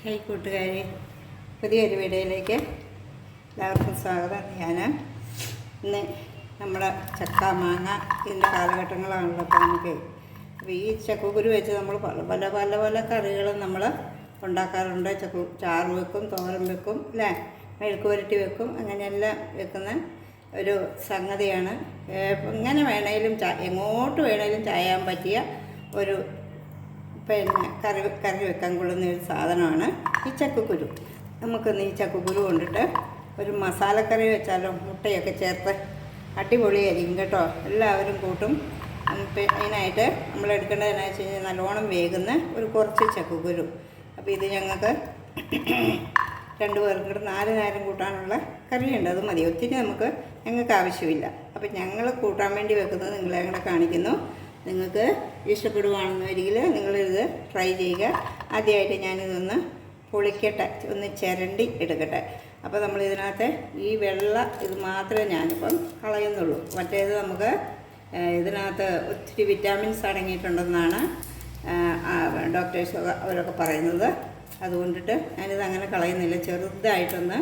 High കൂട്ടുകാരെ, പുതിയൊരു വീഡിയോയിലേക്ക് എല്ലാവർക്കും സ്വാഗതം. ഞാൻ ഇന്ന് നമ്മുടെ ചക്ക മാങ്ങ ഇതിൻ്റെ കാലഘട്ടങ്ങളാണല്ലോ ഇപ്പോൾ നമുക്ക്. അപ്പോൾ ഈ ചക്കക്കുരു വെച്ച് നമ്മൾ പല പല പല കറികളും നമ്മൾ ഉണ്ടാക്കാറുണ്ട്. ചാറ് വെക്കും, തോരൻ വെക്കും, അല്ലേ, മെഴുക്ക് പുരട്ടി വെക്കും, അങ്ങനെയെല്ലാം വെക്കുന്ന ഒരു സംഗതിയാണ്. എങ്ങനെ വേണേലും എങ്ങോട്ട് വേണേലും ചായാൻ പറ്റിയ ഒരു കറി വെക്കാൻ കൊള്ളുന്ന ഒരു സാധനമാണ് ഈ ചക്കക്കുരു. നമുക്കൊന്ന് ഈ ചക്കക്കുരു കൊണ്ടിട്ട് ഒരു മസാലക്കറി വെച്ചാലോ, മുട്ടയൊക്കെ ചേർത്ത് അടിപൊളിയായിരിക്കും കേട്ടോ. എല്ലാവരും കൂട്ടും. അതിനായിട്ട് നമ്മൾ എടുക്കേണ്ടത് എന്നാ വെച്ച് കഴിഞ്ഞാൽ നല്ലോണം വേകുന്ന ഒരു കുറച്ച് ചക്കക്കുരു. അപ്പോൾ ഇത് ഞങ്ങൾക്ക് 2 പേർക്ക് 4 നേരം കൂട്ടാനുള്ള കറിയുണ്ട്, അത് മതി. ഒത്തിരി ഞങ്ങൾക്ക് ആവശ്യമില്ല. അപ്പോൾ ഞങ്ങൾ കൂട്ടാൻ വേണ്ടി വെക്കുന്നത് നിങ്ങളെ അങ്ങനെ കാണിക്കുന്നു. നിങ്ങൾക്ക് ഇഷ്ടപ്പെടുകയാണെന്നുവരികിൽ നിങ്ങളിത് ട്രൈ ചെയ്യുക. ആദ്യമായിട്ട് ഞാനിതൊന്ന് പൊളിക്കട്ടെ, ഒന്ന് ചിരണ്ടി എടുക്കട്ടെ. അപ്പോൾ നമ്മളിതിനകത്ത് ഈ വെള്ള ഇത് മാത്രമേ ഞാനിപ്പം കളയുന്നുള്ളൂ. മറ്റേത് നമുക്ക് ഇതിനകത്ത് ഒത്തിരി വിറ്റാമിൻസ് അടങ്ങിയിട്ടുണ്ടെന്നാണ് ഡോക്ടേഴ്സ് അവരൊക്കെ പറയുന്നത്. അതുകൊണ്ടിട്ട് ഞാനിത് അങ്ങനെ കളയുന്നില്ല. ചെറുതായിട്ടൊന്ന്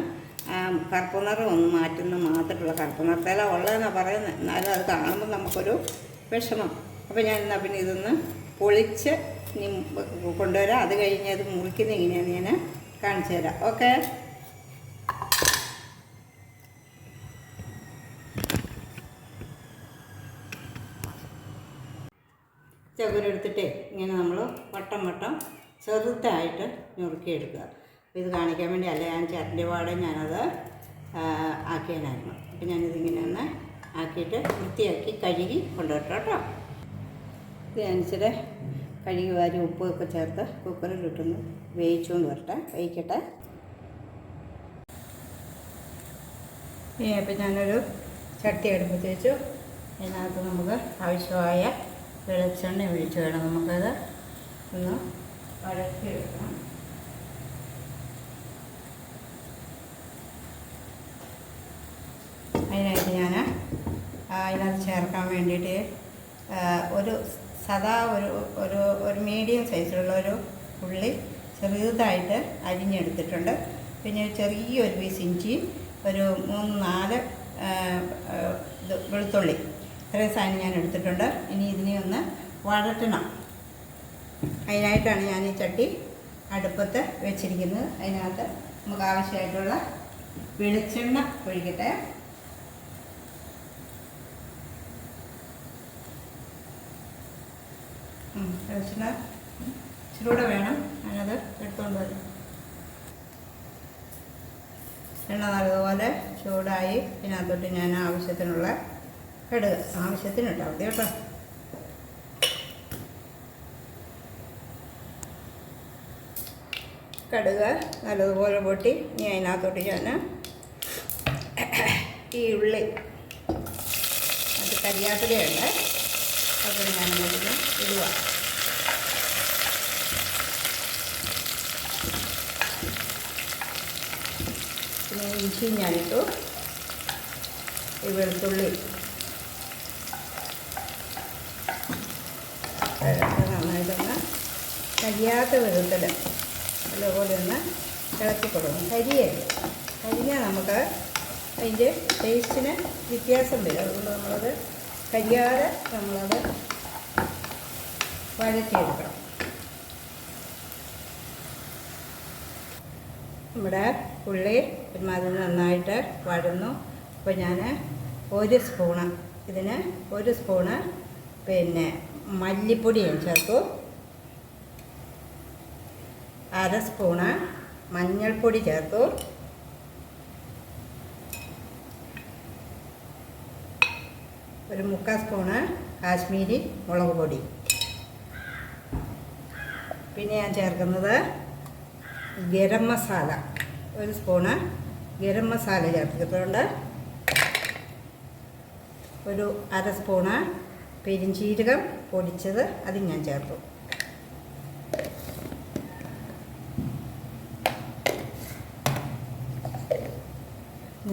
കറുപ്പ് നിറം ഒന്ന് മാറ്റുന്ന മാത്രമുള്ള, കറുപ്പ് നിറത്തേല ഉള്ളതെന്നാണ് പറയുന്നത്. എന്നാലും അത് കാണുമ്പോൾ നമുക്കൊരു വിഷമം. അപ്പോൾ ഞാനെന്നാൽ പിന്നെ ഇതൊന്ന് പൊളിച്ച് ഇനി കൊണ്ടുവരാം. അത് കഴിഞ്ഞ് അത് മുറിക്കുന്ന എങ്ങനെയാണെന്ന് ഞാൻ കാണിച്ചു തരാം. ഓക്കെ, ചകുര എടുത്തിട്ടേ ഇങ്ങനെ നമ്മൾ വട്ടം ചെറുതായിട്ട് ഞുറുക്കിയെടുക്കുക. അപ്പോൾ ഇത് കാണിക്കാൻ വേണ്ടി അല്ല, ഞാൻ ചരൻ്റെ പാടെ ഞാനത് ആക്കിയാനായിരുന്നു. അപ്പോൾ ഞാനിതിങ്ങനെ ഒന്ന് ആക്കിയിട്ട് വൃത്തിയാക്കി കഴുകി കൊണ്ടുവരട്ടെ കേട്ടോ. ഇത് ഞാനിച്ചിരി കഴുകി വാരി ഉപ്പൊക്കെ ചേർത്ത് കുക്കറിൽ ഇട്ടൊന്ന് വേവിച്ചുകൊണ്ട് വരട്ടെ, വേവിക്കട്ടെ. അപ്പോൾ ഞാനൊരു ചട്ടി അടുപ്പത്ത് വെച്ചു. അതിനകത്ത് നമുക്ക് ആവശ്യമായ വെളിച്ചെണ്ണ ഒഴിച്ച് വേണം നമുക്കത് ഒന്ന് വഴറ്റിയെടുക്കണം. അതിനായിട്ട് ഞാൻ അതിനകത്ത് ചേർക്കാൻ വേണ്ടിയിട്ട് ഒരു ഒരു മീഡിയം സൈസിലുള്ള ഒരു ഉള്ളി ചെറുതായിട്ട് അരിഞ്ഞെടുത്തിട്ടുണ്ട്. പിന്നെ ചെറിയൊരു പീസ് ഇഞ്ചി, ഒരു 3-4 വെളുത്തുള്ളി, ഇത്രയും സാധനം ഞാൻ എടുത്തിട്ടുണ്ട്. ഇനി ഇതിനെ ഒന്ന് വഴറ്റണം. അതിനായിട്ടാണ് ഞാൻ ഈ ചട്ടി അടുപ്പത്ത് വെച്ചിരിക്കുന്നത്. അതിനകത്ത് നമുക്ക് ആവശ്യമായിട്ടുള്ള വെളിച്ചെണ്ണ ഒഴിക്കട്ടെ. വെളിച്ചെണ്ണ ഇച്ചിരൂടെ വേണം, ഞാനത് എടുത്തുകൊണ്ട് വരും. എണ്ണ നല്ലതുപോലെ ചൂടായി ഇതിനകത്തോട്ട് ഞാൻ ആവശ്യത്തിനുള്ള കടുക് ആവശ്യത്തിനിട്ടാൽ മതി കേട്ടോ. കടുക് നല്ലതുപോലെ പൊട്ടി ഇനി അതിനകത്തോട്ട് ഞാൻ ഈ ഉള്ളി, അത് കരിയാപ്പിലയുണ്ട്, അപ്പോൾ ഞാൻ ഇതിന് ഇടുക. പിന്നെ ഇഞ്ചി ഞാനിട്ടു, ഈ വെളുത്തുള്ളി നന്നായിട്ടൊന്ന് കരിയാത്ത വിധത്തിൽ അതുപോലെ ഒന്ന് ഇളക്കി കൊടുക്കണം. കരിഞ്ഞാൽ നമുക്ക് അതിൻ്റെ ടേസ്റ്റിന് വ്യത്യാസം വരും. അതുകൊണ്ട് നമ്മളത് കരിയാതെ നമ്മളത് വഴറ്റിയെടുക്കണം. നമ്മുടെ ഉള്ളി ഒരുമാതിരി നന്നായിട്ട് വഴന്നു. അപ്പോൾ ഞാൻ 1 സ്പൂണ് ഇതിന് 1 സ്പൂണ് പിന്നെ മല്ലിപ്പൊടി ഞാൻ ചേർത്തു, 1/2 സ്പൂണ് മഞ്ഞൾപ്പൊടി ചേർത്തു, ഒരു 3/4 സ്പൂണ് കാശ്മീരി മുളക് പൊടി. പിന്നെ ഞാൻ ചേർക്കുന്നത് ഗരം മസാല, 1 സ്പൂണ് ഗരം മസാല ചേർത്തിട്ടുണ്ട്, ഒരു 1/2 സ്പൂണ് പെരിഞ്ചീരകം പൊടിച്ചത് അത് ഞാൻ ചേർത്തു.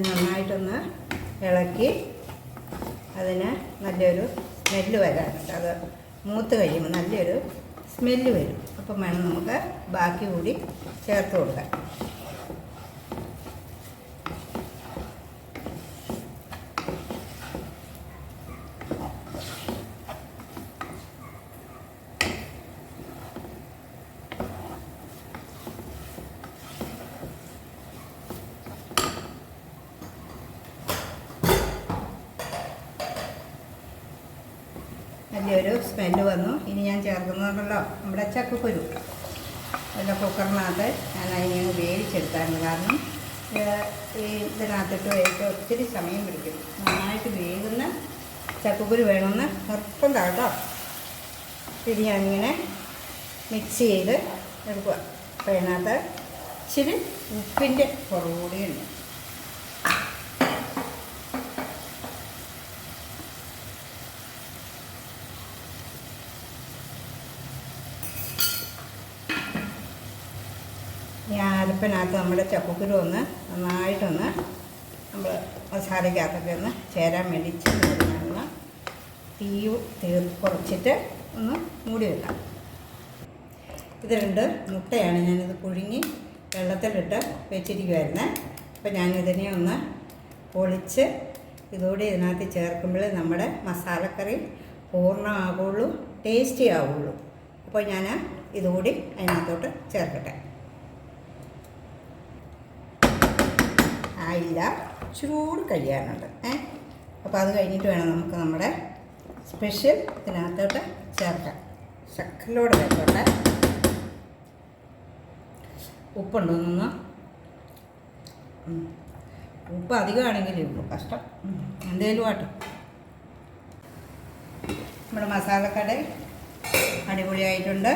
നന്നായിട്ടൊന്ന് ഇളക്കി അതിന് നല്ലൊരു സ്മെല്ല് വരാനുണ്ട്. അത് മൂത്ത് കഴിയുമ്പോൾ നല്ലൊരു സ്മെല്ല് വരും. അപ്പം വേണം നമുക്ക് ബാക്കി കൂടി ചേർത്ത് കൊടുക്കാം. നല്ലൊരു സ്മെല്ല് വന്നു. ഇനി ഞാൻ ചേർക്കുന്നുണ്ടല്ലോ നമ്മുടെ ചക്കക്കുരു. നല്ല കുക്കറിനകത്ത് ഞാൻ അതിനെ വേവിച്ചെടുത്തായിരുന്നു. കാരണം ഇതിനകത്തിട്ട് വേവിച്ച് ഒത്തിരി സമയം പിടിക്കും. നന്നായിട്ട് വേകുന്ന ചക്കക്കുരു വേണമെന്ന് നിർബന്ധമാണ് കേട്ടോ. ഇനി ഞാനിങ്ങനെ മിക്സ് ചെയ്ത് എടുക്കുക. അപ്പോൾ അതിനകത്ത് ഇച്ചിരി ഉപ്പിൻ്റെ കുറവുകൂടിയുണ്ട്. ഈ അരപ്പിനകത്ത് നമ്മുടെ ചക്കക്കുരു ഒന്ന് നന്നായിട്ടൊന്ന് നമ്മൾ മസാലയ്ക്കകത്തൊക്കെ ഒന്ന് ചേരാൻ വേണ്ടി ഒന്ന് തീ കുറച്ചിട്ട് ഒന്ന് മൂടി വെക്കാം. ഇത് 2 മുട്ടയാണ് ഞാനിത് പുഴുങ്ങി വെള്ളത്തിലിട്ട് വെച്ചിരിക്കുമായിരുന്നേ. അപ്പോൾ ഞാനിതിനെ ഒന്ന് പൊളിച്ച് ഇതോടെ ഇതിനകത്ത് ചേർക്കുമ്പോൾ നമ്മുടെ മസാലക്കറി പൂർണ്ണമാകുള്ളൂ, ടേസ്റ്റി ആവുള്ളൂ. അപ്പോൾ ഞാൻ ഇതുകൂടി അതിനകത്തോട്ട് ചേർക്കട്ടെ. ആയില്ല, ചൂട് കഴിയാനുണ്ട്. അപ്പോൾ അത് കഴിഞ്ഞിട്ട് വേണം നമുക്ക് നമ്മുടെ സ്പെഷ്യൽ ഇതിനകത്തോട്ട് ചേർക്കാം. ശക്കലോട് വെക്കട്ടെ. ഉപ്പുണ്ടോന്നൊന്ന്, ഉപ്പ് അധികമാണെങ്കിലേ ഉള്ളൂ കഷ്ടം. എന്തേലും ആട്ടെ. നമ്മുടെ മസാലക്കട അടിപൊളിയായിട്ടുണ്ട്.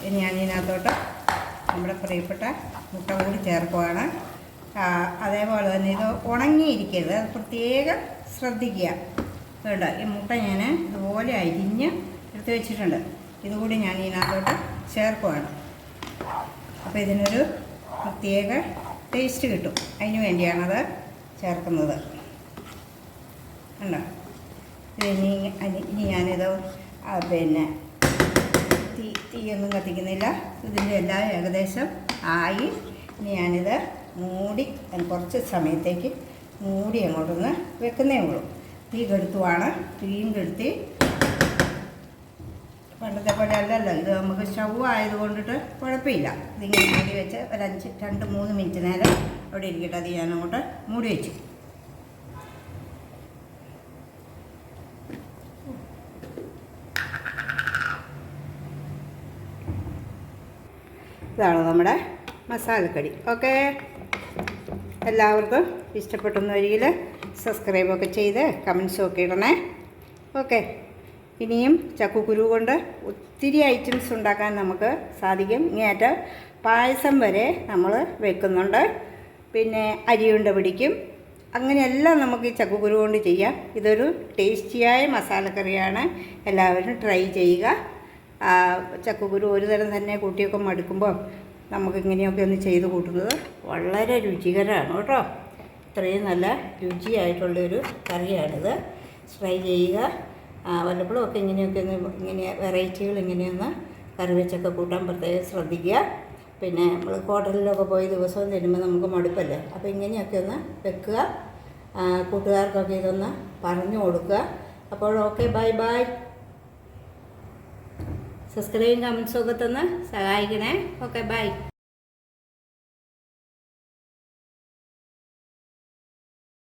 ഇനി ഞാൻ ഇതിനകത്തോട്ട് നമ്മുടെ പ്രിയപ്പെട്ട മുട്ട കൂടി ചേർക്കുവാണ്. അതേപോലെ തന്നെ ഇത് ഉണങ്ങിയിരിക്കരുത്, അത് പ്രത്യേകം ശ്രദ്ധിക്കുക കേട്ടോ. ഈ മുട്ട ഞാൻ ഇതുപോലെ അരിഞ്ഞ് എടുത്ത് വെച്ചിട്ടുണ്ട്. ഇതുകൂടി ഞാൻ ഇതിനകത്തോട്ട് ചേർക്കുവാണ്. അപ്പോൾ ഇതിനൊരു പ്രത്യേക ടേസ്റ്റ് കിട്ടും. അതിന് വേണ്ടിയാണത് ചേർക്കുന്നത്. ഉണ്ടോ? ഇനി ഞാനിത് പിന്നെ തീയൊന്നും കത്തിക്കുന്നില്ല. ഇതിൻ്റെ എല്ലാം ഏകദേശം ആയി. ഇനി ഞാനിത് മൂടി കുറച്ച് സമയത്തേക്ക് മൂടി അങ്ങോട്ടൊന്ന് വെക്കുന്നേ ഉള്ളൂ. തീ കെടുത്തുവാണ്. തീയും കെടുത്തി പണ്ടത്തെ പോലെ അല്ലല്ലോ, ഇത് നമുക്ക് സ്റ്റൗ ആയതുകൊണ്ടിട്ട് കുഴപ്പമില്ല. ഇതിങ്ങനെ മൂടി വെച്ച് ഒരു 2-3 മിനിറ്റ് നേരം അവിടെ ഇരിക്കട്ടെ. അത് ഞാൻ അങ്ങോട്ട് മൂടി വെച്ചു. ഇതാണ് നമ്മുടെ മസാലക്കടി. ഓക്കെ, എല്ലാവർക്കും ഇഷ്ടപ്പെട്ടെന്ന് വരികിൽ സബ്സ്ക്രൈബൊക്കെ ചെയ്ത് കമൻസും ഇടണേ. ഓക്കെ, ഇനിയും ചക്കക്കുരു കൊണ്ട് ഒത്തിരി ഐറ്റംസ് ഉണ്ടാക്കാൻ നമുക്ക് സാധിക്കും. ഇങ്ങേറ്റ പായസം വരെ നമ്മൾ വെക്കുന്നുണ്ട്. പിന്നെ അരിയുണ്ട പിടിക്കും. അങ്ങനെയെല്ലാം നമുക്ക് ഈ ചക്കക്കുരു കൊണ്ട് ചെയ്യാം. ഇതൊരു ടേസ്റ്റിയായ മസാലക്കറിയാണ്. എല്ലാവരും ട്രൈ ചെയ്യുക. ചക്കക്കുരു ഒരു തരം തന്നെ കൂട്ടിയൊക്കെ മടുക്കുമ്പോൾ നമുക്കിങ്ങനെയൊക്കെ ഒന്ന് ചെയ്ത് കൂട്ടുന്നത് വളരെ രുചികരമാണ് കേട്ടോ. ഇത്രയും നല്ല രുചിയായിട്ടുള്ളൊരു കറിയാണിത്. ട്രൈ ചെയ്യുക. വല്ലപ്പോഴും ഒക്കെ ഇങ്ങനെ വെറൈറ്റികൾ ഇങ്ങനെയൊന്ന് കറി വെച്ചൊക്കെ കൂട്ടാൻ പ്രത്യേകം ശ്രദ്ധിക്കുക. പിന്നെ നമ്മൾ ഹോട്ടലിലൊക്കെ പോയി ദിവസവും തരുമ്പോൾ നമുക്ക് മടുപ്പല്ലേ. അപ്പോൾ ഇങ്ങനെയൊക്കെ ഒന്ന് വെക്കുക. കൂട്ടുകാർക്കൊക്കെ ഇതൊന്ന് പറഞ്ഞു കൊടുക്കുക. അപ്പോൾ ഓക്കെ, ബൈ ബൈ. സബ്സ്ക്രൈബും കമൻസും ഒക്കെ തന്ന് സഹായിക്കണേ. Okay, by.